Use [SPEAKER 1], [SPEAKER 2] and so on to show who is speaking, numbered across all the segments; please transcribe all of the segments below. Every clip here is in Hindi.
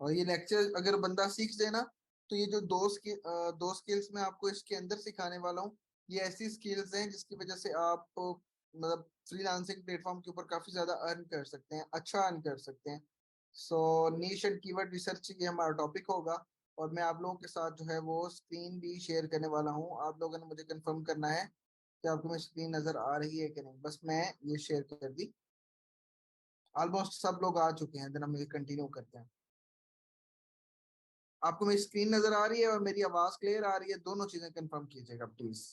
[SPEAKER 1] और ये लेक्चर अगर बंदा सीख जाए ना, तो ये जो दो स्किल्स मैं आपको इसके अंदर सिखाने वाला हूँ, ये ऐसी स्किल्स हैं जिसकी वजह से आप मतलब फ्रीलांसिंग प्लेटफॉर्म के ऊपर काफी ज्यादा अर्न कर सकते हैं, अच्छा अर्न कर सकते हैं। सो नीश एंड कीवर्ड रिसर्च ये हमारा टॉपिक होगा। और मैं आप लोगों के साथ जो है वो स्क्रीन भी शेयर करने वाला हूँ। आप लोगों ने मुझे कंफर्म करना है कि आपको मेरी स्क्रीन नजर आ रही है कि नहीं। बस मैं ये शेयर कर दी। ऑलमोस्ट सब लोग आ चुके हैं, देन हम ये कंटिन्यू करते हैं। आपको मेरी स्क्रीन नजर आ रही है और मेरी आवाज क्लियर आ रही है, दोनों चीजें कंफर्म कीजिएगा प्लीज।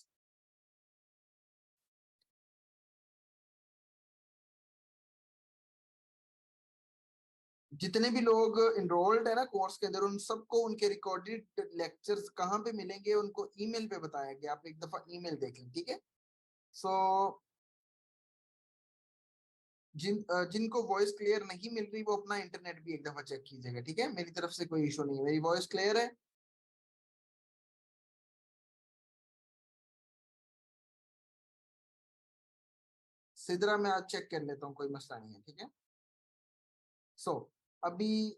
[SPEAKER 1] जितने भी लोग इनरोल्ड है ना कोर्स के अंदर, उन सबको उनके रिकॉर्डेड लेक्चर्स कहाँ पे मिलेंगे उनको ईमेल पे बताया गया। आप एक दफा ईमेल देख लें, ठीक है। सो जिनको वॉइस क्लियर नहीं मिल रही वो अपना इंटरनेट भी एक दफा चेक कीजिएगा, ठीक है। मेरी तरफ से कोई इशू नहीं है, मेरी वॉइस क्लियर है। सिदरा मैं आज चेक कर लेता हूँ, कोई मसला नहीं है, ठीक है। सो अभी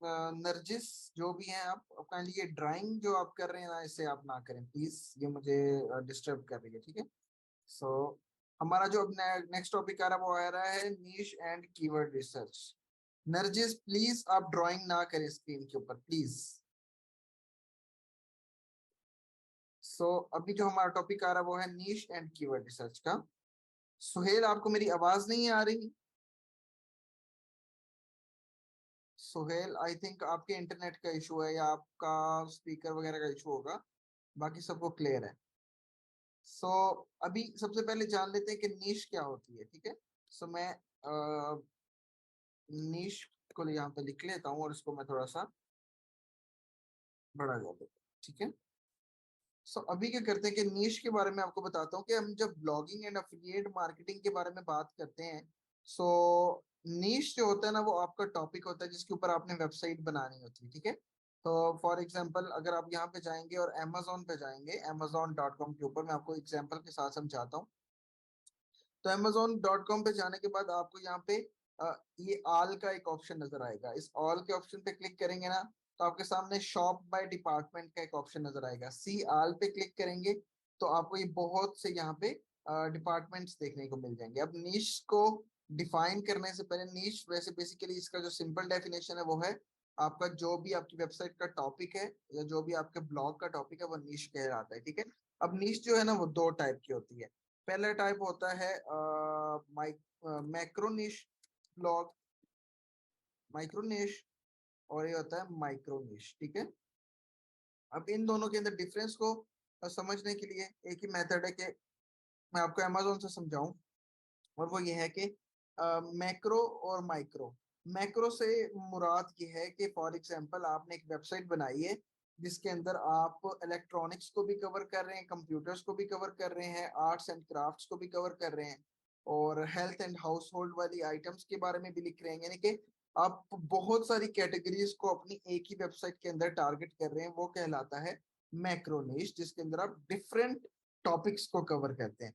[SPEAKER 1] नरजिस, जो भी हैं आप काइंडली ये ड्राइंग जो आप कर रहे हैं ना, इसे आप ना करें प्लीज, ये मुझे डिस्टर्ब कर रही है, ठीक है। सो हमारा जो अब नेक्स्ट टॉपिक आ रहा है वो आ रहा है niche and keyword research. Narjis please आप ड्राइंग ना करें स्क्रीन के ऊपर प्लीज। सो अभी जो हमारा टॉपिक आ रहा है वो है नीश एंड कीवर्ड रिसर्च का। सुहेल, आपको मेरी आवाज नहीं आ रही? सुहेल, आई थिंक आपके इंटरनेट का इशू है या आपका स्पीकर वगैरह का इशू होगा। बाकी सबको क्लियर है। सो अभी सबसे पहले जान लेते हैं कि नीश क्या होती है, ठीक है। सो मैं नीश को यहाँ पे लिख लेता हूँ और इसको मैं थोड़ा सा बड़ा कर देता हूँ, ठीक है। सो अभी क्या करते हैं कि नीश के बारे में आपको बताता हूँ कि हम जब ब्लॉगिंग एंड अफिलिएट मार्केटिंग के बारे में बात करते हैं, सो नीश जो होता है ना वो आपका टॉपिक होता है जिसके ऊपर आपने वेबसाइट बनानी होती है, ठीक है। तो फॉर एग्जांपल अगर आप यहाँ पे जाएंगे और अमेजोन पे जाएंगे, amazon.com के ऊपर मैं आपको एग्जांपल के साथ समझाता हूँ। तो amazon.com पे जाने के बाद आपको यहाँ पे ये ऑल का एक ऑप्शन नजर आएगा। इस ऑल के ऑप्शन पे क्लिक करेंगे ना, तो आपके सामने शॉप बाय डिपार्टमेंट का एक ऑप्शन नजर आएगा। सी ऑल पे क्लिक करेंगे तो आपको ये बहुत से यहाँ पे डिपार्टमेंट्स देखने को मिल जाएंगे। अब नीश को डिफाइन करने से पहले, नीश वैसे बेसिकली इसका जो सिंपल डेफिनेशन है वो है आपका जो भी आपकी वेबसाइट का टॉपिक है या जो भी आपके ब्लॉग का टॉपिक है वो नीश कहलाता है, ठीक है। अब नीश जो है ना वो दो टाइप की होती है। पहला टाइप होता है मैक्रो निश ब्लॉग, माइक्रो निश, और ये होता है माइक्रो निश, ठीक है। अब इन दोनों के अंदर डिफरेंस को समझने के लिए एक ही मेथड है कि मैं आपको अमेजोन से समझाऊं, और वो ये है कि मैक्रो और माइक्रो। मैक्रो से मुराद ये है कि फॉर एग्जांपल आपने एक वेबसाइट बनाई है जिसके अंदर आप इलेक्ट्रॉनिक्स को भी कवर कर रहे हैं, कंप्यूटर्स को भी कवर कर रहे हैं, आर्ट्स एंड क्राफ्ट्स को भी कवर कर रहे हैं, और हेल्थ एंड हाउस होल्ड वाली आइटम्स के बारे में भी लिख रहे हैं। यानी कि आप बहुत सारी कैटेगरीज को अपनी एक ही वेबसाइट के अंदर टारगेट कर रहे हैं, वो कहलाता है मैक्रो निश, जिसके अंदर आप डिफरेंट टॉपिक्स को कवर करते हैं।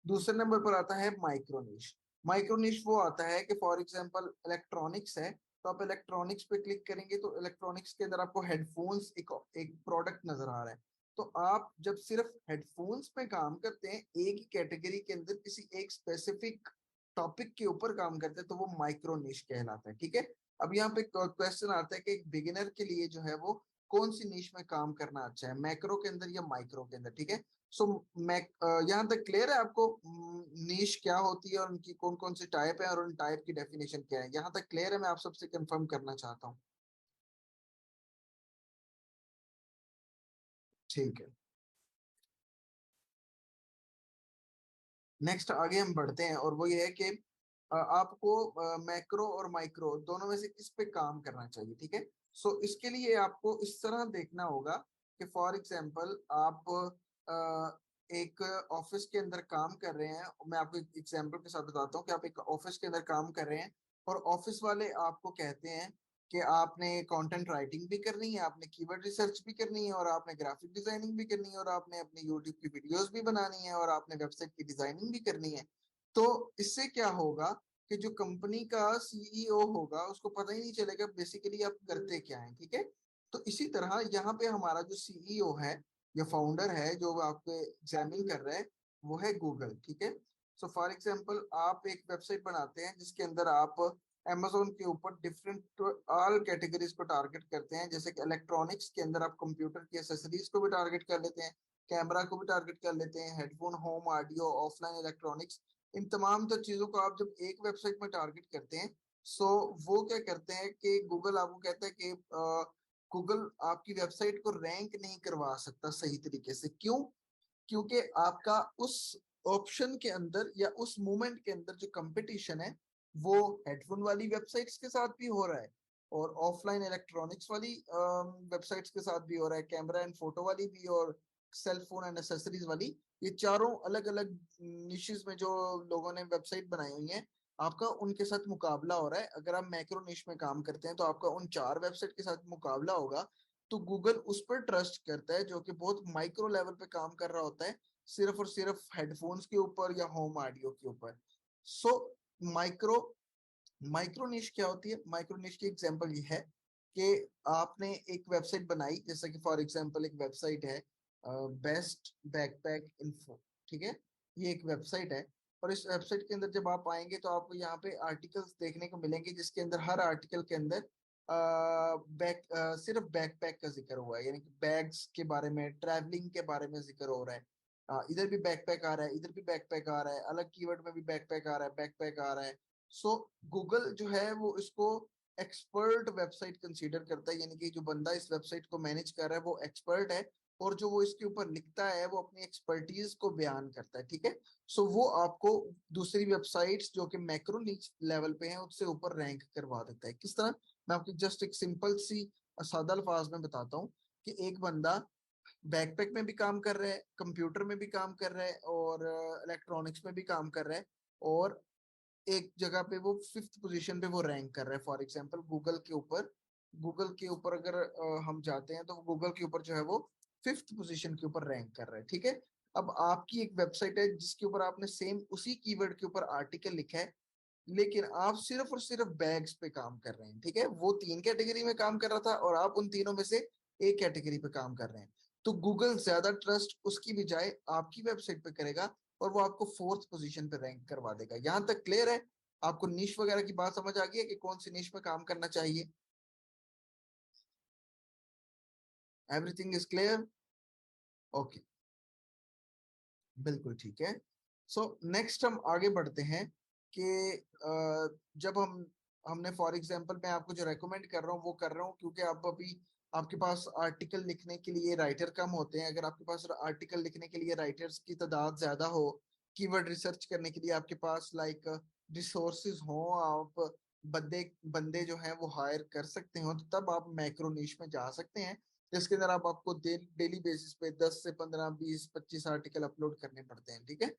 [SPEAKER 1] दूसरे नंबर पर आता है माइक्रोनिश। माइक्रोनिश वो आता है कि फॉर एग्जांपल इलेक्ट्रॉनिक्स है, तो आप इलेक्ट्रॉनिक्स पे क्लिक करेंगे तो इलेक्ट्रॉनिक्स के अंदर आपको हेडफोन्स एक एक प्रोडक्ट नजर आ रहा है। तो आप जब सिर्फ हेडफोन्स पे काम करते हैं, एक ही कैटेगरी के अंदर किसी एक स्पेसिफिक टॉपिक के ऊपर काम करते हैं, तो वो माइक्रोनिश कहलाता है, ठीक है। अब यहाँ पे क्वेश्चन आता है कि एक बिगिनर के लिए जो है वो कौन सी निश में काम करना अच्छा है, मैक्रो के अंदर या माइक्रो के अंदर, ठीक है। सो मैं यहाँ तक क्लियर है आपको नीश क्या होती है और उनकी कौन कौन सी टाइप है और उन टाइप की डेफिनेशन क्या है? यहाँ तक क्लियर है? मैं आप सबसे कंफर्म करना चाहता हूँ। ठीक है, नेक्स्ट आगे हम बढ़ते हैं और वो ये है कि आपको मैक्रो और माइक्रो दोनों में से किस पे काम करना चाहिए, ठीक है। सो इसके लिए आपको इस तरह देखना होगा कि फॉर एग्जांपल आप एक ऑफिस के अंदर काम कर रहे हैं। मैं आपको एक एग्जांपल के साथ बताता हूँ कि आप एक ऑफिस के अंदर काम कर रहे हैं और ऑफिस वाले आपको कहते हैं कि आपने कंटेंट राइटिंग भी करनी है, आपने कीवर्ड रिसर्च भी करनी है, और आपने ग्राफिक डिजाइनिंग भी करनी है, और आपने अपने यूट्यूब की वीडियोस भी बनानी है, और आपने वेबसाइट की डिजाइनिंग भी करनी है। तो इससे क्या होगा कि जो कंपनी का सीईओ होगा उसको पता ही नहीं चलेगा बेसिकली आप करते क्या हैं, ठीक है। तो इसी तरह यहाँ पे हमारा जो सीईओ है या फाउंडर है जो आपको एग्जामिन कर रहा है वो है गूगल, ठीक है। सो फॉर एग्जांपल आप एक वेबसाइट बनाते हैं जिसके अंदर आप Amazon के ऊपर डिफरेंट ऑल कैटेगरीज को टारगेट करते हैं, जैसे कि इलेक्ट्रॉनिक्स के अंदर आप कंप्यूटर की एसेसरीज को भी टारगेट कर लेते हैं, कैमरा को भी टारगेट कर लेते हैं, headphone, home audio, offline electronics, इन तमाम तो चीजों को आप जब एक वेबसाइट में टारगेट करते हैं, सो वो क्या करते हैं कि गूगल आपको कहता है कि गूगल आपकी वेबसाइट को रैंक नहीं करवा सकता सही तरीके से। क्यों? क्योंकि आपका उस ऑप्शन के अंदर या उस मोमेंट के अंदर जो कंपटीशन है वो हेडफोन वाली वेबसाइट्स के साथ भी हो रहा है और ऑफलाइन इलेक्ट्रॉनिक्स वाली वेबसाइट्स के साथ भी हो रहा है, कैमरा एंड फोटो वाली भी और सेल फोन एंड एसेसरीज वाली। ये चारों अलग अलग निशेस में जो लोगों ने वेबसाइट बनाई हुई है, आपका उनके साथ मुकाबला हो रहा है। अगर आप मैक्रो निश में काम करते हैं तो आपका उन चार वेबसाइट के साथ मुकाबला होगा, तो गूगल उस पर ट्रस्ट करता है जो कि बहुत माइक्रो लेवल पे काम कर रहा होता है, सिर्फ और सिर्फ हेडफोन्स के ऊपर या होम ऑडियो के ऊपर। सो माइक्रो माइक्रो निश क्या होती है? माइक्रो निश की एग्जांपल ये है कि आपने एक वेबसाइट बनाई, जैसे कि फॉर एग्जांपल एक वेबसाइट है बेस्ट बैकपैक इन्फो, ठीक है। ये एक वेबसाइट है और इस वेबसाइट के अंदर जब आप आएंगे तो आपको यहाँ पे आर्टिकल्स देखने को मिलेंगे जिसके अंदर हर आर्टिकल के अंदर सिर्फ बैकपैक का जिक्र हुआ है, यानी कि बैग्स के बारे में, ट्रैवलिंग के बारे में जिक्र हो रहा है। इधर भी बैकपैक आ रहा है, इधर भी बैकपैक आ रहा है, अलग कीवर्ड में भी बैकपैक आ रहा है, बैकपैक आ रहा है। सो गूगल जो है वो इसको एक्सपर्ट वेबसाइट कंसीडर करता है, यानी कि जो बंदा इस वेबसाइट को मैनेज कर रहा है वो एक्सपर्ट है और जो वो इसके ऊपर लिखता है वो अपनी एक्सपर्टीज को बयान करता है, ठीक है। सो वो आपको दूसरी वेबसाइट्स जो कि मैक्रो नीच लेवल पे हैं उससे ऊपर रैंक करवा देता है। किस तरह? मैं आपको जस्ट एक सिंपल सी सादा अल्फाज में बताता हूँ कि एक बंदा बैकपैक में भी काम कर रहा है, कंप्यूटर में भी काम कर रहा है और इलेक्ट्रॉनिक्स में भी काम कर रहा है और एक जगह पे वो फिफ्थ पोजीशन पे वो रैंक कर रहा है। फॉर एग्जांपल गूगल के ऊपर अगर हम जाते हैं तो गूगल के ऊपर जो है वो फिफ्थ पोजीशन के ऊपर रैंक कर रहा है, ठीक है। अब आपकी एक वेबसाइट है जिसके ऊपर आपने सेम उसी कीवर्ड के ऊपर आर्टिकल लिखा है, लेकिन आप सिर्फ और सिर्फ बैग्स पे काम कर रहे हैं, ठीक है। वो तीन कैटेगरी में काम कर रहा था और आप उन तीनों में से एक कैटेगरी पे काम कर रहे हैं, तो गूगल ज्यादा ट्रस्ट उसकी बजाय आपकी वेबसाइट पे करेगा और वो आपको फोर्थ पोजीशन पे रैंक करवा देगा। यहां तक क्लियर है? आपको निश वगैरह की बात समझ आ गई है कि कौन सी निश में काम करना चाहिए? Everything is clear? ओके, बिल्कुल ठीक है। सो नेक्स्ट हम आगे बढ़ते हैं कि जब हमने फॉर एग्जांपल मैं आपको जो रेकमेंड कर रहा हूँ वो कर रहा हूँ क्योंकि आप अभी आपके पास आर्टिकल लिखने के लिए राइटर कम होते हैं। अगर आपके पास आर्टिकल लिखने के लिए राइटर्स की तादाद ज्यादा हो, कीवर्ड रिसर्च करने के लिए आपके पास लाइक रिसोर्सेज हो, आप बंदे बंदे जो हैं वो हायर कर सकते हो, तो तब आप मैक्रो निश में जा सकते हैं जिसके अंदर आप आपको डेली बेसिस पे 10 से 15, 20, 25 आर्टिकल अपलोड करने पड़ते हैं, ठीक है।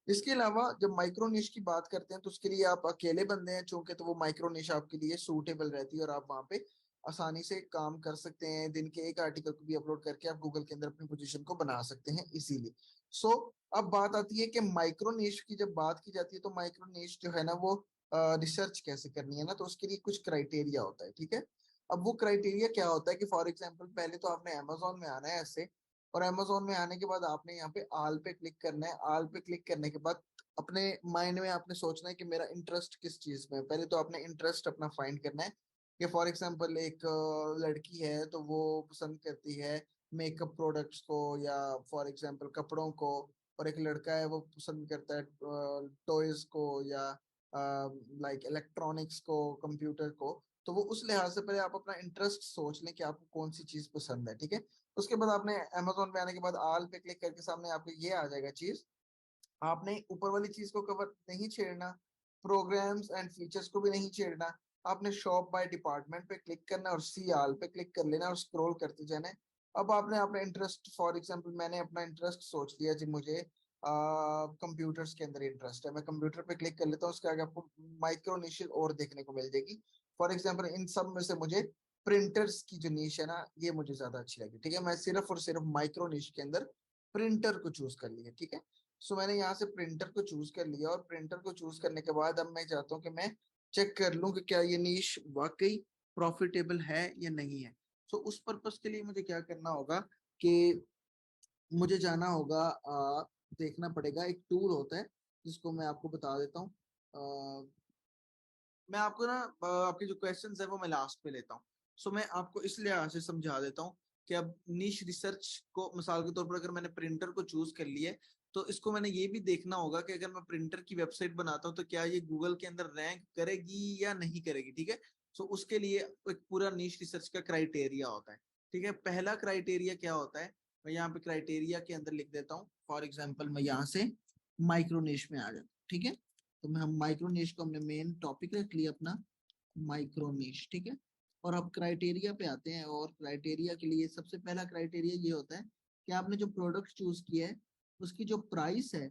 [SPEAKER 1] इसके अलावा जब माइक्रो निश की बात करते हैं तो उसके लिए आप अकेले बंदे हैं चूंकि, तो वो माइक्रो निश आपके लिए सूटेबल रहती है और आप वहां पे आसानी से काम कर सकते हैं। दिन के एक आर्टिकल को भी अपलोड करके आप गूगल के अंदर अपनी पोजीशन को बना सकते हैं इजीली। सो अब बात आती है कि माइक्रो निश की जब बात की जाती है तो माइक्रो निश जो है ना वो रिसर्च कैसे करनी है ना, तो उसके लिए कुछ क्राइटेरिया होता है, ठीक है। अब वो क्राइटेरिया क्या होता है कि फॉर एग्जाम्पल पहले तो आपने अमेजोन में आना है ऐसे, और अमेजोन में आने के बाद आपने यहाँ पे आल पे क्लिक करना है। आल पे क्लिक करने के बाद अपने माइंड में आपने सोचना है कि मेरा इंटरेस्ट किस चीज में है। पहले तो आपने इंटरेस्ट अपना फाइंड करना है कि फॉर एग्जांपल एक लड़की है तो वो पसंद करती है मेकअप प्रोडक्ट्स को या फॉर एग्जांपल कपड़ों को, और एक लड़का है वो पसंद करता है टॉयज को या लाइक इलेक्ट्रॉनिक्स को, कंप्यूटर को। तो वो उस लिहाज से पहले आप अपना इंटरेस्ट सोच लें कि आपको कौन सी चीज पसंद है, ठीक है। उसके बाद आपने अमेजोन पे आने के बाद आल पे क्लिक करके सामने आपको ये आ जाएगा चीज, आपने ऊपर वाली चीज को कवर नहीं छेड़ना, प्रोग्राम्स एंड फीचर्स को भी नहीं छेड़ना। आपने शॉप बाय डिपार्टमेंट पे क्लिक करना और सी आल पे क्लिक कर लेना और स्क्रॉल करते जाना है। अब आपने अपना इंटरेस्ट, फॉर एग्जांपल मैंने अपना इंटरेस्ट सोच लिया जी, मुझे कंप्यूटर्स के अंदर इंटरेस्ट है, मैं कंप्यूटर पे क्लिक कर लेता हूँ। उसके आगे आपको माइक्रो निश और देखने को मिल जाएगी। फॉर एग्जाम्पल इन सब में से मुझे प्रिंटर्स की जो निश है ना ये मुझे ज्यादा अच्छी लगी, ठीक है। मैं सिर्फ और सिर्फ माइक्रो निश के अंदर प्रिंटर को चूज कर लिया, ठीक है। सो मैंने यहाँ से प्रिंटर को चूज कर लिया, और प्रिंटर को चूज करने के बाद अब मैं चाहता हूँ कि मैं चेक कर लूँ कि क्या ये नीश वाकई प्रॉफिटेबल है या नहीं है। सो उस पर्पस के लिए मुझे क्या करना होगा कि मुझे जाना होगा, देखना पड़ेगा, एक टूल होता है जिसको मैं आपको बता देता हूँ। मैं आपको ना आपके जो क्वेश्चंस है वो मैं लास्ट पे लेता हूँ। सो मैं आपको इसलिए यहाँ से समझा देता हूँ कि अब नीश रिसर्च को मिसाल के तौर पर अगर मैंने प्रिंटर को चूज कर लिया है, तो इसको मैंने ये भी देखना होगा कि अगर मैं प्रिंटर की वेबसाइट बनाता हूँ तो क्या ये गूगल के अंदर रैंक करेगी या नहीं करेगी, ठीक है। सो उसके लिए एक पूरा नीश रिसर्च का क्राइटेरिया होता है, ठीक है। पहला क्राइटेरिया क्या होता है, मैं यहाँ पे क्राइटेरिया के अंदर लिख देता हूँ। फॉर एग्जाम्पल मैं यहाँ से माइक्रो निश में आ जाता हूँ, ठीक है। तो मैं हम माइक्रो निश को हमने मेन टॉपिक रख लिया अपना, माइक्रो निश, ठीक है। और अब क्राइटेरिया पे आते हैं, और क्राइटेरिया के लिए सबसे पहला क्राइटेरिया ये होता है कि आपने जो प्रोडक्ट चूज किया है उसकी जो प्राइस है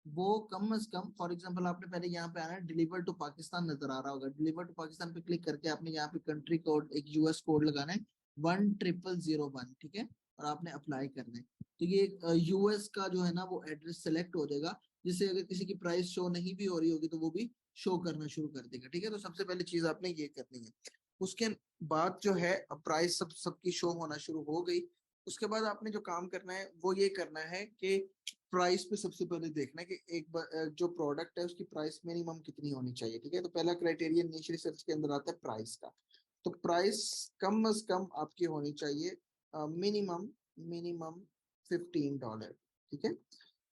[SPEAKER 1] वो कम से कम, फॉर एग्जांपल आपने पहले यहाँ पे आना है, डिलीवर टू पाकिस्तान नजर आ रहा होगा, डिलीवर टू पाकिस्तान पे क्लिक करके आपने यहाँ पे कंट्री कोड, एक यूएस कोड लगाना है 10001, ठीक है। और आपने अप्लाई करना है, तो ये यूएस का जो है ना वो एड्रेस सेलेक्ट हो जाएगा, जिससे अगर किसी की प्राइस शो नहीं भी हो रही होगी तो वो भी शो करना शुरू कर देगा, ठीक है। तो सबसे पहले चीज आपने ये करनी है। उसके बाद जो है प्राइस सबकी शो होना शुरू हो गई। उसके बाद आपने जो काम करना है वो ये करना है कि प्राइस पे सबसे पहले देखना है कि जो प्रोडक्ट है उसकी प्राइस मिनिमम कितनी होनी चाहिए, ठीक है। तो पहला क्राइटेरिया नीश रिसर्च के अंदर आता है प्राइस का। तो प्राइस कम से कम आपकी होनी चाहिए मिनिमम मिनिमम $15, ठीक है।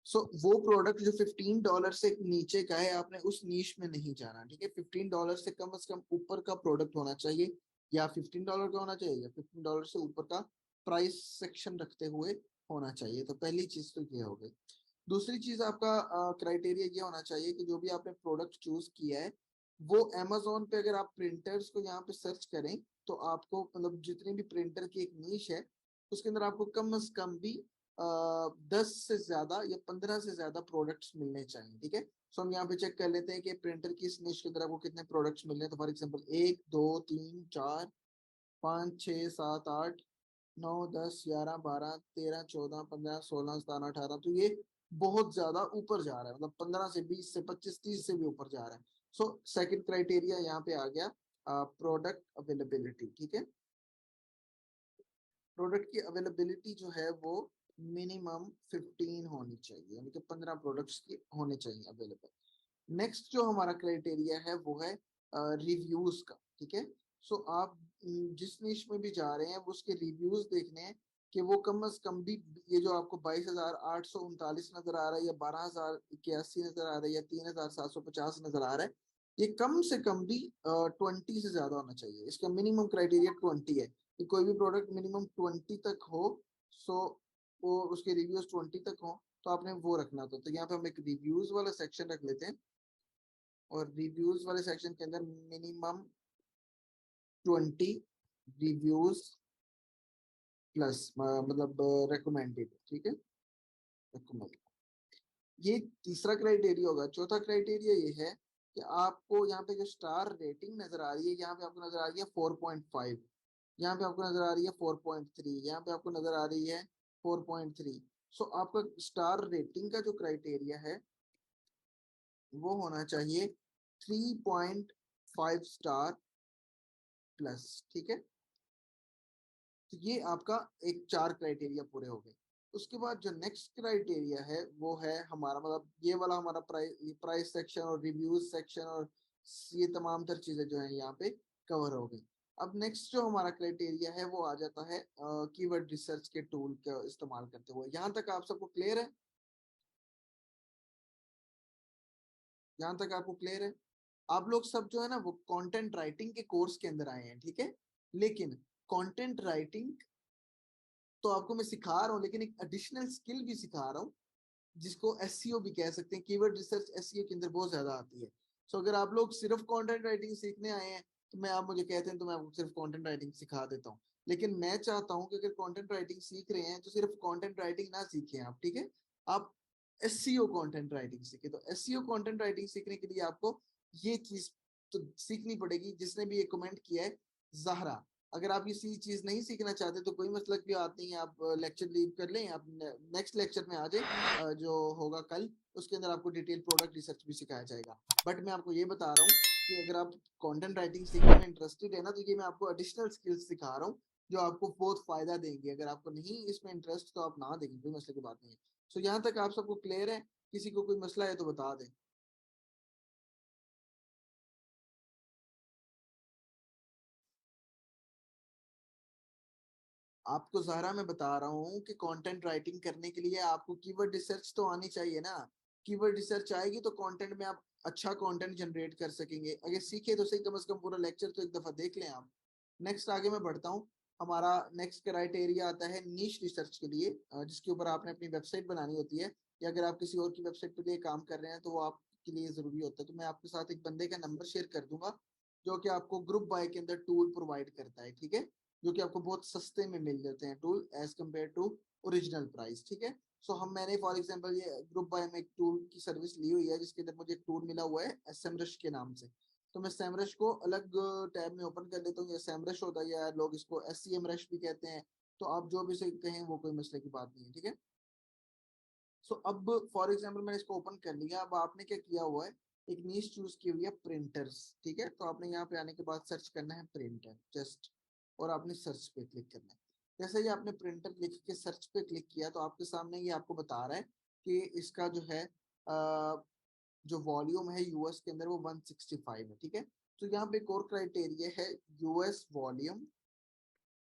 [SPEAKER 1] सो वो प्रोडक्ट जो $15 से नीचे का है आपने उस नीश में नहीं जाना, ठीक है। $15 से कम ऊपर का प्रोडक्ट होना चाहिए, या $15 का होना चाहिए, या $15 से ऊपर का प्राइस सेक्शन रखते हुए होना चाहिए। तो पहली चीज तो ये हो गई। दूसरी चीज आपका क्राइटेरिया ये होना चाहिए कि जो भी आपने प्रोडक्ट चूज किया है वो अमेजोन पे, अगर आप प्रिंटर्स को यहाँ पे सर्च करें तो आपको मतलब जितनी भी प्रिंटर की एक नीश है उसके अंदर आपको कम से कम भी 10 से ज्यादा या 15 से ज्यादा प्रोडक्ट्स मिलने चाहिए, ठीक है। सो हम यहाँ पे चेक कर लेते हैं कि प्रिंटर की इस निश के अंदर आपको कितने प्रोडक्ट्स मिल रहे हैं। तो फॉर एग्जांपल 1 2 3 4 5 6 7 8 9 10 11 12 13 14 15 16 17 18, तो ये बहुत ज्यादा ऊपर जा रहा है, मतलब 15 से 20 से 25 30 से भी ऊपर जा रहा है। सो सेकंड क्राइटेरिया यहाँ पे आ गया प्रोडक्ट अवेलेबिलिटी, ठीक है। प्रोडक्ट की अवेलेबिलिटी जो है वो मिनिमम 15 होनी चाहिए, यानी कि 15 प्रोडक्ट्स की होने चाहिए अवेलेबल। नेक्स्ट जो हमारा क्राइटेरिया है वो है रिव्यूज का, ठीक है। सो आप जिस निश में भी जा रहे हैं वो उसके रिव्यूज देखने हैं कि वो कम से कम भी, ये जो आपको 22,839 नजर आ रहा है, या 12,081 नजर आ रहा है, या 3,750 नजर आ रहा है, ये कम से कम भी 20 से ज्यादा होना चाहिए। इसका मिनिमम क्राइटेरिया 20 है कि कोई भी प्रोडक्ट मिनिमम 20 तक हो। सो वो उसके रिव्यूज 20 तक हो तो आपने वो रखना था। तो यहाँ पे हम एक रिव्यूज वाला सेक्शन रख लेते हैं, और रिव्यूज वाले सेक्शन के अंदर मिनिमम 20 रिव्यूज प्लस मतलब रिकमेंडेड, ठीक है, रिकमेंड। ये तीसरा क्राइटेरिया होगा। चौथा क्राइटेरिया ये है कि आपको यहाँ पे जो स्टार रेटिंग नजर आ रही है, यहाँ पे आपको नजर आ रही है 4.5, यहाँ पे आपको नजर आ रही है 4.3, यहाँ पे आपको नजर आ रही है 4.3। सो आपका स्टार रेटिंग का जो क्राइटेरिया है वो होना चाहिए 3.5 स्टार प्लस, ठीक है। तो ये आपका एक 4 क्राइटेरिया पूरे हो गए। उसके बाद जो नेक्स्ट क्राइटेरिया है वो है हमारा, मतलब ये वाला हमारा प्राइस सेक्शन और रिव्यूज सेक्शन और ये तमाम तर चीजें जो है यहाँ पे कवर हो गई। अब नेक्स्ट जो हमारा क्राइटेरिया है वो आ जाता है कीवर्ड रिसर्च के टूल का इस्तेमाल करते हुए। यहाँ तक आप सबको क्लियर है? यहाँ तक आपको क्लियर है? आप लोग सब जो है ना वो कंटेंट राइटिंग के कोर्स के अंदर आए हैं, ठीक है। लेकिन कंटेंट राइटिंग तो आपको मैं सिखा रहा हूँ, लेकिन एक एडिशनल स्किल भी सिखा रहा हूँ जिसको एसईओ भी कह सकते हैं। कीवर्ड रिसर्च एसईओ के अंदर बहुत ज्यादा आती है। सो अगर आप लोग सिर्फ कंटेंट राइटिंग सीखने आए हैं तो मैं, आप मुझे कहते हैं तो मैं आपको सिर्फ कंटेंट राइटिंग सिखा देता हूँ। लेकिन मैं चाहता हूँ कि अगर कंटेंट राइटिंग सीख रहे हैं तो सिर्फ कंटेंट राइटिंग ना सीखें आप, ठीक है। आप एसईओ कंटेंट राइटिंग सीखे। तो एसईओ कंटेंट राइटिंग सीखने के लिए आपको ये चीज तो सीखनी पड़ेगी। जिसने भी ये कमेंट किया है, जहरा, अगर आप ये सी चीज नहीं सीखना चाहते तो कोई मसला की बात नहीं है, आप लेक्चर लीव कर लें, आप नेक्स्ट लेक्चर में आ जाए जो होगा कल, उसके अंदर आपको डिटेल प्रोडक्ट रिसर्च भी सिखाया जाएगा। बट मैं आपको ये बता रहा हूँ कि अगर आप कंटेंट राइटिंग सीखने में इंटरेस्टेड है ना, तो ये मैं आपको एडिशनल स्किल्स सिखा रहा हूँ जो आपको बहुत फायदा देंगे। अगर आपको नहीं इसमें इंटरेस्ट तो आप ना देखें, कोई मसले की बात नहीं है। सो यहाँ तक आप सबको क्लियर है? किसी को कोई मसला है तो बता दें। आपको ज़ाहरा मैं बता रहा हूँ कि कंटेंट राइटिंग करने के लिए आपको कीवर्ड रिसर्च तो आनी चाहिए ना। कीवर्ड रिसर्च आएगी तो कंटेंट में आप अच्छा कंटेंट जनरेट कर सकेंगे। अगर सीखे तो सही, कम से कम पूरा लेक्चर तो एक दफा देख लें आप। नेक्स्ट आगे मैं बढ़ता हूँ। हमारा नेक्स्ट क्राइटेरिया आता है नीश रिसर्च के लिए, जिसके ऊपर आपने अपनी वेबसाइट बनानी होती है, या अगर आप किसी और की वेबसाइट पे लिए काम कर रहे हैं तो वो आपके लिए जरूरी होता है। तो मैं आपके साथ एक बंदे का नंबर शेयर कर दूंगा जो कि आपको ग्रुप बाय के अंदर टूल प्रोवाइड करता है, ठीक है, जो कि आपको बहुत सस्ते में मिल जाते हैं tool as compare to original price, ठीक है। सो हम मैंने फॉर एग्जांपल ये ग्रुप बाय में एक टूल की सर्विस ली हुई है, जिसके अंदर मुझे एक टूल मिला हुआ है एसएमरश के नाम से। तो मैं सैमरश को अलग टैब में ओपन कर लेता हूँ। ये सैमरश होता है या लोग इसको एससीएम रश भी कहते हैं, तो आप जो भी से कहें वो कोई मसले की बात नहीं है, ठीक है। सो अब फॉर एग्जांपल मैंने इसको ओपन कर लिया। अब आपने क्या किया हुआ है, एक नीश चूज की हुई है प्रिंटर्स, ठीक है। तो आपने यहाँ पे आने के बाद सर्च करना है प्रिंटर जस्ट, और आपने सर्च पे क्लिक करना है। जैसे ही आपने प्रिंटर लिख के सर्च पे क्लिक किया तो आपके सामने ये आपको बता रहा है कि इसका जो है जो वॉल्यूम है यूएस के अंदर वो 165 है, ठीक है। तो यहाँ पे एक और क्राइटेरिया है यूएस वॉल्यूम।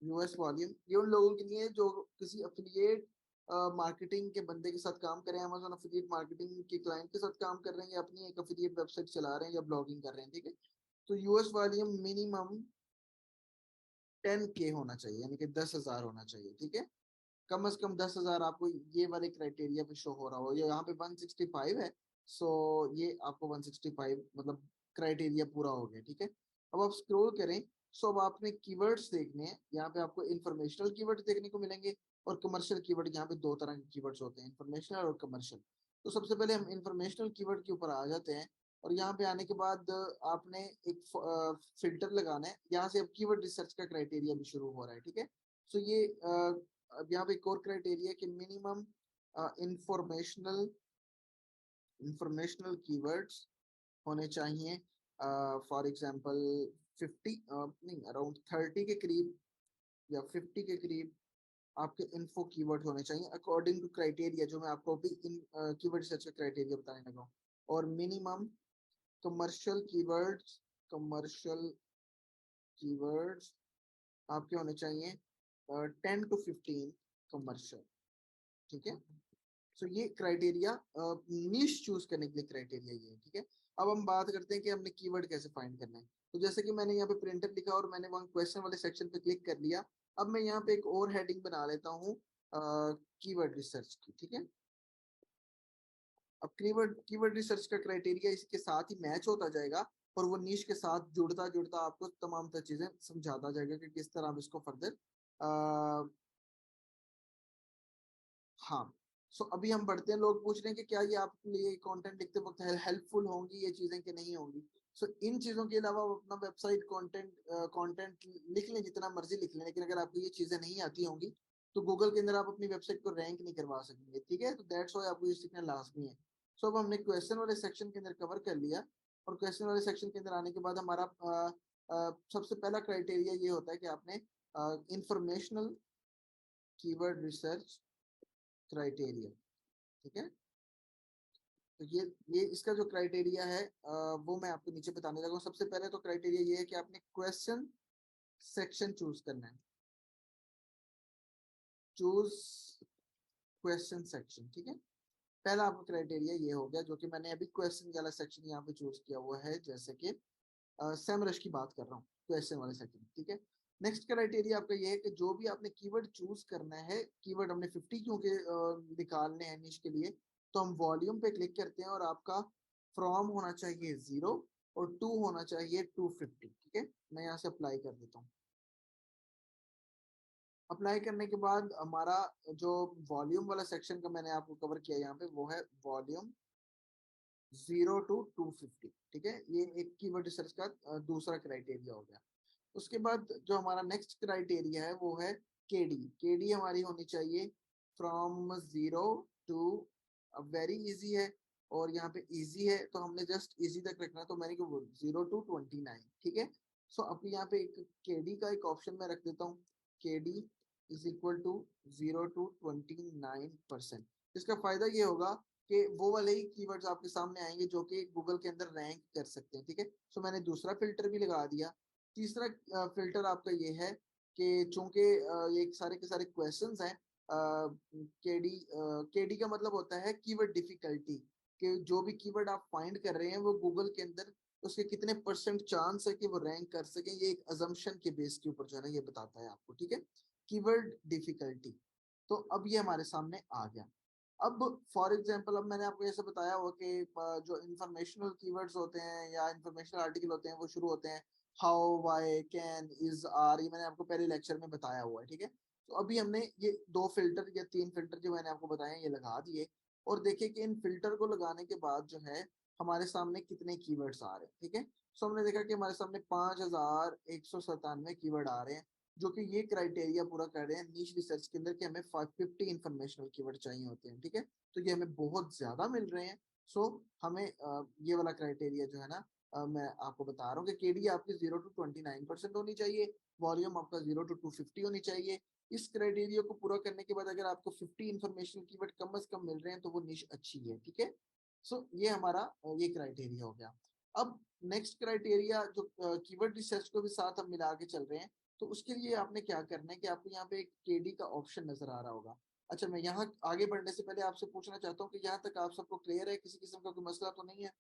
[SPEAKER 1] यूएस वॉल्यूम ये उन लोगों के लिए जो किसी अफिलिएट मार्केटिंग के बंदे के साथ काम कर रहे हैं, अमेजोन अफिलिएट मार्केटिंग के क्लाइंट के साथ काम कर रहे हैं, या अपनी एक अफिलिएट वेबसाइट चला रहे हैं या ब्लॉगिंग कर रहे हैं, ठीक है। तो यूएस वॉल्यूम मिनिमम 10K होना चाहिए, यानी कि 10,000 होना चाहिए, ठीक है। कम से कम 10,000 आपको ये वाले क्राइटेरिया पे शो हो रहा हो। ये यहाँ पे 165 है, सो ये आपको 165 मतलब क्राइटेरिया पूरा हो गया, ठीक है। अब आप स्क्रॉल करें। सो अब आपने कीवर्ड्स देखने हैं, यहाँ पे आपको इंफॉर्मेशनल कीवर्ड्स देखने को मिलेंगे और कमर्शियल कीवर्ड। यहाँ पे दो तरह के कीवर्ड्स होते हैं, इंफॉर्मेशनल और कमर्शियल। तो सबसे पहले हम इंफॉर्मेशनल कीवर्ड के ऊपर आ जाते हैं, और यहाँ पे आने के बाद आपने एक फिल्टर लगाना है। यहाँ से अब कीवर्ड रिसर्च का क्राइटेरिया भी शुरू हो रहा है, ठीक है। सो ये अब यहाँ पे एक और क्राइटेरिया कि मिनिमम इंफॉर्मेशनल इंफॉर्मेशनल कीवर्ड्स होने चाहिए। फॉर एग्जांपल 50 नहीं, अराउंड 30 के करीब या 50 के करीब आपके इन्फो कीवर्ड होने चाहिए अकॉर्डिंग टू क्राइटेरिया, जो मैं आपको अभी इन कीवर्ड रिसर्च का क्राइटेरिया बताने लगा हूँ। और minimum commercial keywords commercial keywords आपके होने चाहिए 10 to 15 कमर्शियल, ठीक है। सो ये क्राइटेरिया निश चूज करने के लिए क्राइटेरिया ये है, ठीक है। अब हम बात करते हैं कि हमने कीवर्ड कैसे फाइंड करना है। तो जैसे कि मैंने यहाँ पे प्रिंटर लिखा और मैंने वहाँ क्वेश्चन वाले सेक्शन पे क्लिक कर लिया। अब मैं यहाँ पे एक और हेडिंग बना लेता हूँ कीवर्ड रिसर्च की, ठीक है। अब कीवर्ड कीवर्ड रिसर्च का क्राइटेरिया इसके साथ ही मैच होता जाएगा, और वो नीश के साथ जुड़ता जुड़ता आपको तमाम तर चीजें समझाता जाएगा कि किस तरह आप इसको फर्दर हाँ। सो अभी हम बढ़ते हैं। लोग पूछ रहे हैं कि क्या ये आपके लिए कंटेंट लिखते वक्त हेल्पफुल होंगी ये चीजें कि नहीं होंगी। सो इन चीजों के अलावा आप अपना वेबसाइट कंटेंट लिख लें, जितना मर्जी लिख लें, लेकिन अगर आपको ये चीजें नहीं आती होंगी तो गूगल के अंदर आप अपनी वेबसाइट को रैंक नहीं करवा सकेंगे, ठीक है। तो दैट्स व्हाई आपको ये सीखना लाजमी है। सो अब हमने क्वेश्चन वाले सेक्शन के अंदर कवर कर लिया, और क्वेश्चन वाले सेक्शन के अंदर आने के बाद हमारा सबसे पहला क्राइटेरिया ये होता है कि आपने इंफॉर्मेशनल कीवर्ड रिसर्च क्राइटेरिया, ठीक है। तो ये इसका जो क्राइटेरिया है वो मैं आपको नीचे बताने लगा हूँ। सबसे पहले तो क्राइटेरिया ये है कि आपने क्वेश्चन सेक्शन चूज करना है। चूज क्वेश्चन सेक्शन, ठीक है। पहला आपका क्राइटेरिया ये हो गया, जो कि मैंने अभी क्वेश्चन वाला सेक्शन यहाँ पे चूज किया हुआ है, जैसे कि सेमरश की बात कर रहा हूँ, क्वेश्चन वाले सेक्शन, ठीक है। नेक्स्ट क्राइटेरिया आपका ये है कि जो भी आपने कीवर्ड चूज करना है, कीवर्ड हमने 50 क्योंकि निकालने हैं निश के लिए, तो हम वॉल्यूम पे क्लिक करते हैं और आपका फ्रॉम होना चाहिए 0 और टू होना चाहिए 250, ठीक है। मैं यहाँ से अप्लाई कर देता हूँ। अप्लाई करने के बाद हमारा जो वॉल्यूम वाला सेक्शन का मैंने आपको कवर किया यहाँ पे, वो है वॉल्यूम 0 to 250, ठीक है। ये एक कीवर्ड रिसर्च का दूसरा क्राइटेरिया हो गया। उसके बाद जो हमारा नेक्स्ट क्राइटेरिया है वो है केडी। केडी हमारी होनी चाहिए फ्रॉम 0 टू, वेरी इजी है और यहाँ पे इजी है तो हमने जस्ट इजी तक रखना, तो मैंने 0 टू 29, ठीक है। सो अब यहाँ पे एक केडी का एक ऑप्शन मैं रख देता हूँ, KD is equal to 0 to 29%। इसका फायदा ये होगा कि वो वाले ही कीवर्ड्स आपके सामने आएंगे जो कि गूगल के अंदर रैंक कर सकते हैं, ठीक है। सो मैंने दूसरा फिल्टर भी लगा दिया। तीसरा फिल्टर आपका ये है कि चूंकि ये सारे के सारे क्वेश्चंस हैं, केडी, केडी का मतलब होता है कीवर्ड डिफिकल्टी, कि जो भी कीवर्ड आप फाइंड कर रहे हैं वो गूगल के अंदर उसके कितने परसेंट चांस है कि वो रैंक कर सके, ये एक अजम्पशन के बेस के ऊपर जो है ना ये बताता है आपको, ठीक है, कीवर्ड डिफिकल्टी। तो अब ये हमारे सामने आ गया। अब फॉर एग्जांपल, अब मैंने आपको ऐसे बताया हुआ कि जो इंफॉर्मेशनल कीवर्ड्स होते हैं या इंफॉर्मेशनल आर्टिकल होते हैं वो शुरू होते हैं how, why, can, is, are, ये मैंने आपको पहले लेक्चर में बताया हुआ है, ठीक है। तो अभी हमने ये 2 फिल्टर या 3 फिल्टर जो मैंने आपको बताए ये लगा दिए, और देखिए कि इन फिल्टर को लगाने के बाद जो है हमारे सामने कितने कीवर्ड्स आ रहे हैं, ठीक है। सो हमने देखा कि हमारे सामने 5197 कीवर्ड आ रहे हैं, जो कि ये क्राइटेरिया पूरा कर रहे हैं नीश रिसर्च के अंदर कि हमें 550 इंफॉर्मेशनल कीवर्ड चाहिए होते हैं, ठीक है। तो ये हमें बहुत ज्यादा मिल रहे हैं। सो हमें ये वाला क्राइटेरिया जो है ना, मैं आपको बता रहा हूँ कि केडी आपकी 0 टू 29% होनी चाहिए, वॉल्यूम आपका 0 टू 250 होनी चाहिए। इस क्राइटेरिया को पूरा करने के बाद अगर आपको 50 इंफॉर्मेशनल कीवर्ड कम से कम मिल रहे हैं तो वो निश अच्छी है, ठीक है। सो ये हमारा ये क्राइटेरिया हो गया। अब नेक्स्ट क्राइटेरिया जो कीवर्ड रिसर्च को भी साथ हम मिला के चल रहे हैं, तो उसके लिए आपने क्या करना है कि आपको यहाँ पे एक केडी का ऑप्शन नजर आ रहा होगा। अच्छा, मैं यहाँ आगे बढ़ने से पहले आपसे पूछना चाहता हूँ कि यहाँ तक आप सबको क्लियर है, किसी किस्म का कोई मसला तो नहीं है?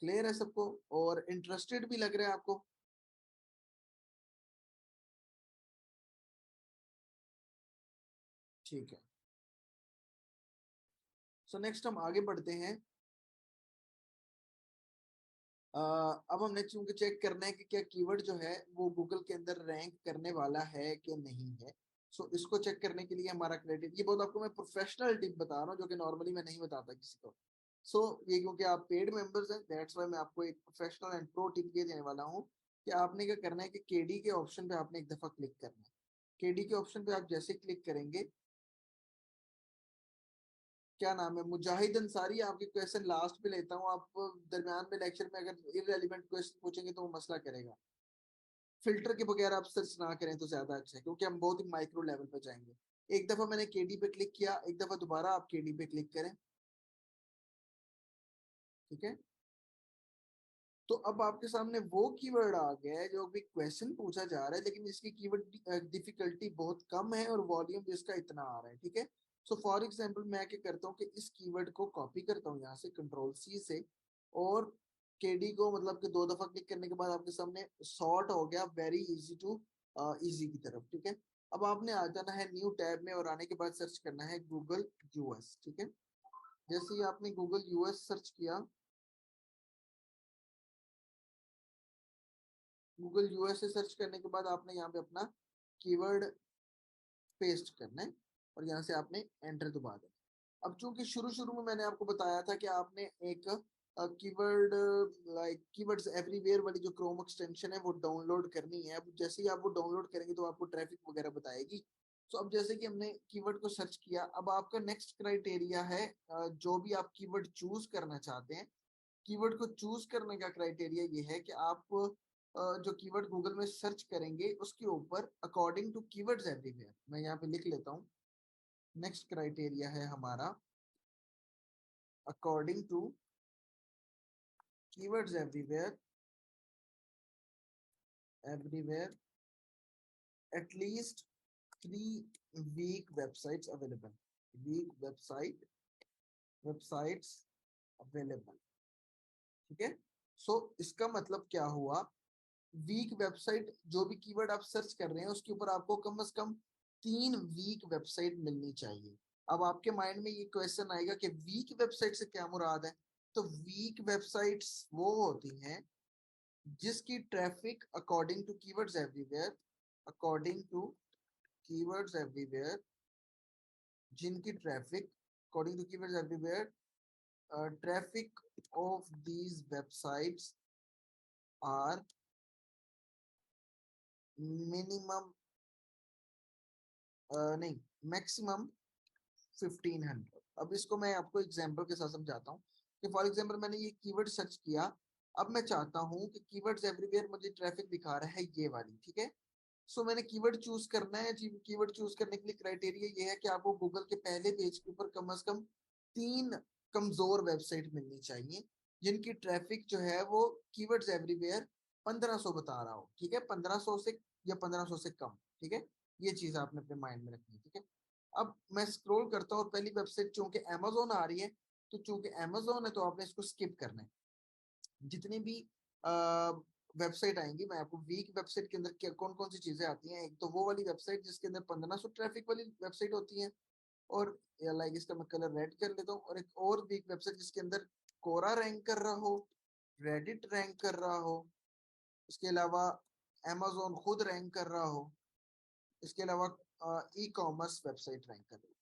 [SPEAKER 1] क्लियर है सबको और इंटरेस्टेड भी लग रहा है आपको? ठीक है। सो नेक्स्ट हम आगे बढ़ते हैं। अब हमने चूंकि चेक करना है कि क्या कीवर्ड जो है वो गूगल के अंदर रैंक करने वाला है कि नहीं है। सो इसको चेक करने के लिए हमारा क्रेडिट, ये बहुत आपको मैं प्रोफेशनल टिप बता रहा हूँ जो कि नॉर्मली मैं नहीं बताता किसी को। सो ये क्योंकि आप पेड मेंबर्स हैं, दैट्स वाई मैं आपको एक प्रोफेशनल एंड प्रो टिप ये देने वाला हूँ कि आपने क्या करना है कि केडी के ऑप्शन पे आपने एक दफा क्लिक करना है। केडी के ऑप्शन पे आप जैसे क्लिक करेंगे, क्या नाम है, मुजाहिद अंसारी, आपके क्वेश्चन लास्ट पे लेता हूँ, आप दरमियान में लेक्चर में अगर इररेलेवेंट क्वेश्चन पूछेंगे तो वो मसला करेगा। फिल्टर के बगैर आप सर्च ना करें तो ज्यादा अच्छा है, क्योंकि हम बहुत ही माइक्रो लेवल पे जाएंगे। एक दफा मैंने केडी पे क्लिक किया, एक दफा दोबारा आप केडी पे क्लिक करें, ठीक है। तो अब आपके सामने वो कीवर्ड आ गया है जो भी क्वेश्चन पूछा जा रहा है, लेकिन इसकी कीवर्ड डिफिकल्टी बहुत कम है और वॉल्यूम भी इसका इतना आ रहा है, ठीक है। सो फॉर एग्जांपल मैं क्या करता हूँ कि इस कीवर्ड को कॉपी करता हूँ यहाँ से कंट्रोल सी से, और केडी को मतलब कि 2 दफा क्लिक करने के बाद आपके सामने सॉर्ट हो गया वेरी इजी टू इजी की तरफ, ठीक है। अब आपने आ जाना है न्यू टैब में और आने के बाद सर्च करना है गूगल यूएस, ठीक है। जैसे ही आपने गूगल यूएस सर्च किया, गूगल यूएस से सर्च करने के बाद आपने यहाँ पे अपना कीवर्ड पेस्ट करना है और यहाँ से आपने एंटर दबा देना। अब चूंकि शुरू शुरू में मैंने आपको बताया था कि आपने एक कीवर्ड लाइक कीवर्ड्स एवरीवेयर वाली जो क्रोम एक्सटेंशन है वो डाउनलोड करनी है। अब जैसे ही आप वो डाउनलोड करेंगे तो आपको ट्रैफिक वगैरह बताएगी। तो अब जैसे कि हमने कीवर्ड को सर्च किया, अब आपका नेक्स्ट क्राइटेरिया है जो भी आप कीवर्ड चूज करना चाहते हैं, कीवर्ड को चूज करने का क्राइटेरिया ये है कि आप जो कीवर्ड गूगल में सर्च करेंगे उसके ऊपर अकॉर्डिंग टू कीवर्ड्स एवरीवेयर, मैं यहाँ पे लिख लेता हूँ। नेक्स्ट क्राइटेरिया है हमारा according to keywords everywhere, everywhere at least 3 weak websites available, weak websites available, ठीक है। सो इसका मतलब क्या हुआ, वीक वेबसाइट, जो भी कीवर्ड आप सर्च कर रहे हैं उसके ऊपर आपको कम से कम 3 वीक वेबसाइट मिलनी चाहिए। अब आपके माइंड में ये क्वेश्चन आएगा कि वीक वेबसाइट से क्या मुराद है। तो वीक वेबसाइट्स वो होती हैं जिसकी traffic according to keywords everywhere, according to keywords everywhere, जिनकी traffic according to keywords everywhere, traffic of these websites are minimum नहीं मैक्सिमम 1500। अब इसको मैं आपको एग्जांपल के साथ समझाता हूँ कि फॉर एग्जांपल मैंने ये कीवर्ड सर्च किया। अब मैं चाहता हूँ कि कीवर्ड्स एवरीवेयर मुझे ट्रैफिक दिखा रहा है ये वाली, ठीक है। सो मैंने कीवर्ड चूज करना है जी। कीवर्ड चूज करने के लिए क्राइटेरिया ये है कि आपको गूगल के पहले पेज के ऊपर कम से कम 3 कमजोर वेबसाइट मिलनी चाहिए जिनकी ट्रैफिक जो है वो कीवर्ड्स एवरीवेयर 1500 बता रहा हो, ठीक है। 1500 से या 1500 से कम, ठीक है। ये चीज आपने अपने माइंड में रखनी है, ठीक है। अब मैं स्क्रॉल करता हूँ और पहली वेबसाइट चूंकि अमेजोन आ रही है, तो चूंकि अमेजोन है तो आपने इसको स्किप करना है। जितनी भी वेबसाइट आएंगी, मैं आपको वीक वेबसाइट के अंदर कौन कौन सी चीजें आती हैं। एक तो वो वाली वेबसाइट जिसके अंदर 1500 ट्रैफिक वाली वेबसाइट होती है, और लाइक इसका मैं कलर रेड कर लेता हूँ। और एक और वीक वेबसाइट जिसके अंदर कोरा रैंक कर रहा हो, रेडिट रैंक कर रहा हो, इसके अलावा अमेजोन खुद रैंक कर रहा हो, इसके अलावा ई कॉमर्स वेबसाइट रैंक कर रही है।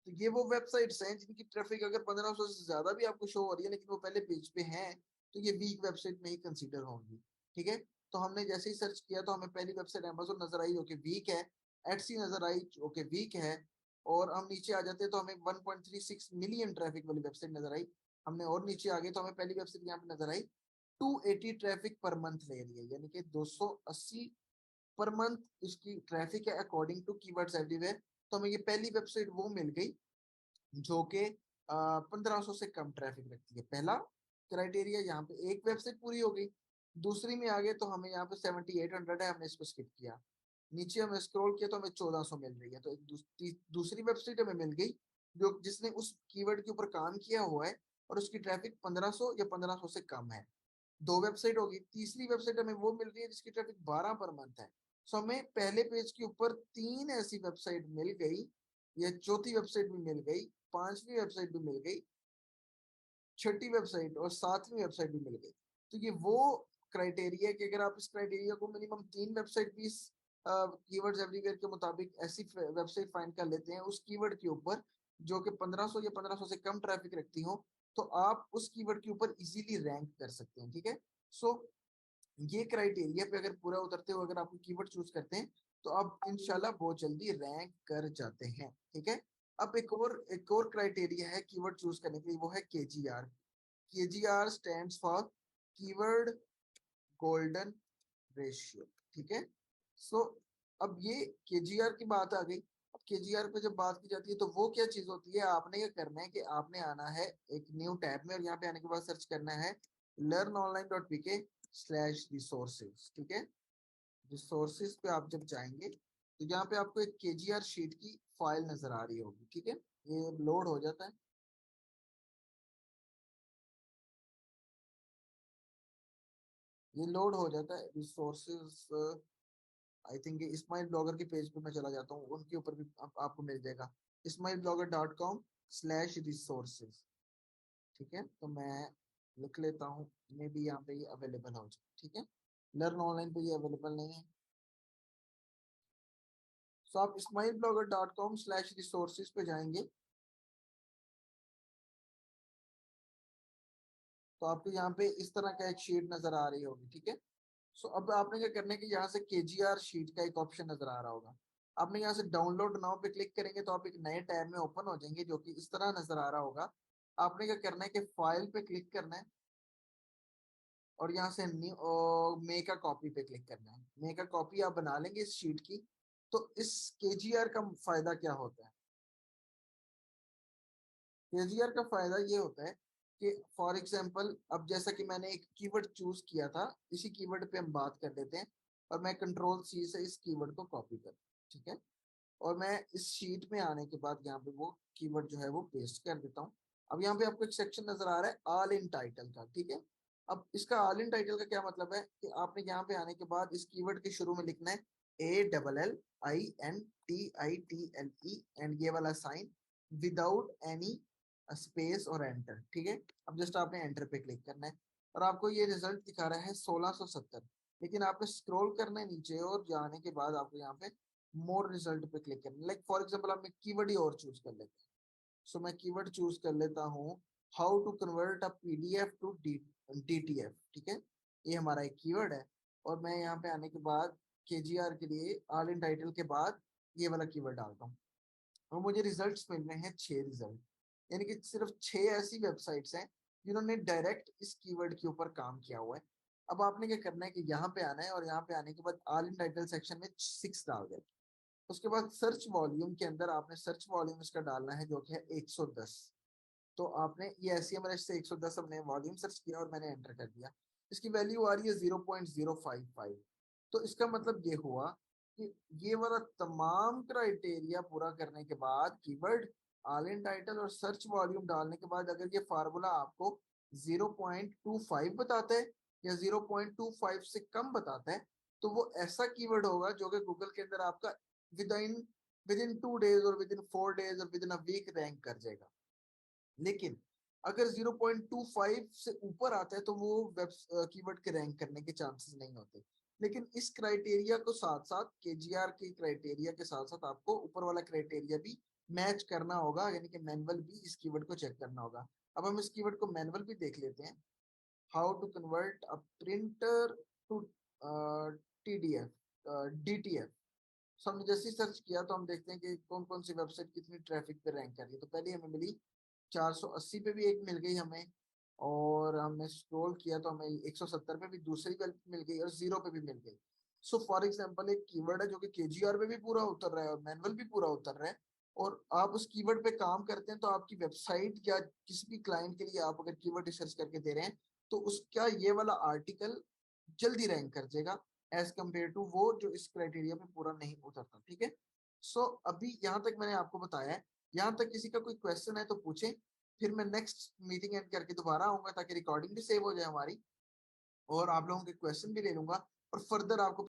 [SPEAKER 1] तो ये वो वेबसाइट्स हैं जिनकी ट्रैफिक अगर 1500 से ज्यादा भी आपको शो हो रही है लेकिन वो पहले पेज पे हैं, तो ये वीक वेबसाइट में ही कंसीडर होंगी, ठीक है। तो हमने जैसे ही सर्च किया तो हमें पहली वेबसाइट अमेजोन नजर आई जो कि वीक है, एटसी नजर आई जो कि वीक है, और हम नीचे आ जाते हैं तो हमें 1.36 मिलियन ट्रैफिक वाली वेबसाइट नजर आई। हमने और नीचे आ गए तो हमें पहली वेबसाइट यहाँ पे नजर आई 280 ट्रैफिक पर मंथ ले रही है, यानी कि 280 पर मंथ इसकी ट्रैफिक है अकॉर्डिंग टू कीवर्ड्स एवरीवेयर। तो हमें ये पहली वेबसाइट वो मिल गई जो कि 1500 से कम ट्रैफिक रखती है। पहला क्राइटेरिया यहाँ पे एक वेबसाइट पूरी हो गई। दूसरी में आ गए तो हमें यहाँ पे 7800 है, हमने इसको स्किप किया। नीचे हमें स्क्रॉल किया तो हमें 1400 मिल रही है, तो एक दूसरी वेबसाइट हमें मिल गई जो जिसने उस कीवर्ड के ऊपर काम किया हुआ है और उसकी ट्रैफिक 1500 या 1500 से कम है। दो वेबसाइट होगी। तीसरी वेबसाइट हमें वो मिल रही है जिसकी ट्रैफिक 12 पर मंथ है। सो हमें पहले पेज के ऊपर 3 ऐसी वेबसाइट मिल गई, या चौथी वेबसाइट भी मिल गई, पांचवी वेबसाइट भी मिल गई, छठी वेबसाइट और सातवीं वेबसाइट भी मिल गई। तो ये वो क्राइटेरिया है कि अगर आप इस क्राइटेरिया को मिनिमम 3 वेबसाइट भी कीवर्ड्स एवरीवेयर के मुताबिक ऐसी वेबसाइट फाइंड कर लेते हैं उस कीवर्ड के ऊपर जो कि 1500 या 1500 से कम ट्रैफिक रखती हो, तो आप उस कीवर्ड के ऊपर इजीली रैंक कर सकते हैं, ठीक है। सो ये क्राइटेरिया पे अगर पूरा उतरते हुए अगर आप कीवर्ड चूज करते हैं तो आप इंशाल्लाह बहुत जल्दी रैंक कर जाते हैं, ठीक है। अब एक और क्राइटेरिया है कीवर्ड चूज करने के लिए, वो है KGR. KGR stands for keyword golden ratio, ठीक है। सो अब ये केजीआर की बात आ गई। अब केजीआर पे जब बात की जाती है तो वो क्या चीज होती है, आपने ये करना है कि आपने आना है एक न्यू टैब में और यहाँ पे आने के बाद सर्च करना है learnonline.pk/resources, ठीक है। रिसोर्सेज पे आप जब जाएंगे तो यहाँ पे आपको एक केजीआर शीट की फाइल नजर आ रही होगी, ठीक है। ये लोड हो जाता है। ये लोड हो जाता है रिसोर्सेज। आई थिंक इस्माइल ब्लॉगर के पेज पे मैं चला जाता हूँ, उनके ऊपर भी आपको मिल जाएगा ismailblogger.com/resources, ठीक है। तो मैं लिख लेता हूँ, मे भी यहाँ पे ये अवेलेबल हो जाए, ठीक है। लर्न ऑनलाइन पे ये अवेलेबल नहीं है। सो आप ismailblogger.com/resources पे जाएंगे तो आपको यहाँ पे इस तरह का एक शीट नजर आ रही होगी, ठीक है। सो अब आपने क्या करना है कि यहाँ से केजीआर शीट का एक ऑप्शन नजर आ रहा होगा। आपने यहाँ से डाउनलोड नाउ पे क्लिक करेंगे तो आप एक नए टैब में ओपन हो जाएंगे जो कि इस तरह नजर आ रहा होगा। आपने क्या करना है कि फाइल पे क्लिक करना है और यहाँ से न्यू मेक अ कॉपी पे क्लिक करना है। मेक अ कॉपी आप बना लेंगे इस शीट की। तो इस केजीआर का फायदा क्या होता है? केजीआर का फायदा ये होता है कि फॉर एग्जांपल अब जैसा कि मैंने एक कीवर्ड चूज किया था, इसी कीवर्ड पे हम बात कर लेते हैं और मैं कंट्रोल C से इस कीवर्ड को कॉपी कर, ठीक है। और मैं इस शीट में आने के बाद यहाँ पे वो कीवर्ड जो है वो पेस्ट कर देता हूँ। अब यहाँ पे आपको एक सेक्शन नजर आ रहा है ऑल इन टाइटल का, ठीक है। अब इसका ऑल इन टाइटल का क्या मतलब है कि आपने यहाँ पे आने के बाद इस कीवर्ड के शुरू में लिखना है ALLINTITLE एंड ये वाला साइन विदाउट एनी स्पेस और एंटर, ठीक है। अब जस्ट आपने एंटर पे क्लिक करना है और आपको ये रिजल्ट दिखा रहा है 1670। लेकिन आपको स्क्रॉल करना है नीचे और जाने के बाद आपको यहाँ पे मोर रिजल्ट पे क्लिक करना है। लाइक फॉर एग्जांपल आप कीवर्ड ही और चूज कर लेते हैं। सो मैं कीवर्ड चूज कर लेता हूँ how to convert a PDF to DTF, ठीक है। ये हमारा एक कीवर्ड है, और मैं यहाँ पे आने के बाद KGR के लिए ऑल इन टाइटल के बाद ये वाला कीवर्ड डालता हूँ, और मुझे रिजल्ट्स मिल रहे हैं 6 रिजल्ट। यानी कि सिर्फ 6 ऐसी वेबसाइट्स हैं जिन्होंने डायरेक्ट इस कीवर्ड के ऊपर काम किया हुआ है। अब आपने क्या करना है कि यहाँ पे आना है, और यहाँ पे आने के बाद ऑल इन टाइटल सेक्शन में 6 डाल दें। उसके बाद सर्च वॉल्यूम के अंदर आपने सर्च वॉल्यूम इसका डालना है जो कि है 110। तो आपने ये SEMrush से 110 हमने वॉल्यूम सर्च किया और मैंने एंटर कर दिया। इसकी वैल्यू आ रही है 0.055। तो इसका मतलब ये हुआ कि ये वाला तमाम क्राइटेरिया पूरा करने के बाद कीवर्ड, ऑल इन टाइटल और सर्च वॉल्यूम डालने के बाद अगर ये फार्मूला आपको 0.25 बताता है या 0.25 से कम बताता है, तो वो ऐसा कीवर्ड होगा जो कि गूगल के अंदर आपका within within 2 days और विद इन 4 डेज और within a week rank कर जाएगा। लेकिन अगर 0.25 से ऊपर आता है तो वो वेब कीवर्ड के रैंक करने के चांसेस नहीं होते। लेकिन इस क्राइटेरिया को साथ साथ KGR के क्राइटेरिया के साथ साथ आपको ऊपर वाला क्राइटेरिया भी मैच करना होगा, यानी कि मैनुअल भी इस कीवर्ड को चेक करना होगा। अब हम इस कीवर्ड को मैनुअल भी देख लेते हैं। How to convert a printer to TDF DTF। So हमने जैसे ही सर्च किया तो हम देखते हैं कि कौन कौन सी वेबसाइट कितनी ट्रैफिक पे रैंक कर रही है। तो पहले हमें मिली 480 पे भी एक मिल गई हमें, और हमने स्क्रॉल किया तो हमें 170 पे भी दूसरी मिल गई, और 0 पे भी मिल गई। सो फॉर एग्जांपल एक कीवर्ड है जो कि KGR पे भी पूरा उतर रहा है और मैनुअल भी पूरा उतर रहा है, और आप उस कीवर्ड पे काम करते हैं, तो आपकी वेबसाइट या किसी भी क्लाइंट के लिए आप अगर कीवर्ड रिसर्च करके दे रहे हैं तो उसका ये वाला आर्टिकल जल्दी रैंक कर जाएगा एज कम्पेयर टू वो जो इस क्राइटेरिया पे पूरा नहीं उतरता। ठीक है। सो अभी यहाँ तक मैंने आपको बताया है। यहाँ तक किसी का कोई क्वेश्चन है तो पूछें, फिर मैं नेक्स्ट मीटिंग एंड करके दोबारा आऊंगा ताकि रिकॉर्डिंग भी सेव हो जाए हमारी, और आप लोगों के क्वेश्चन भी ले लूंगा और फर्दर आपको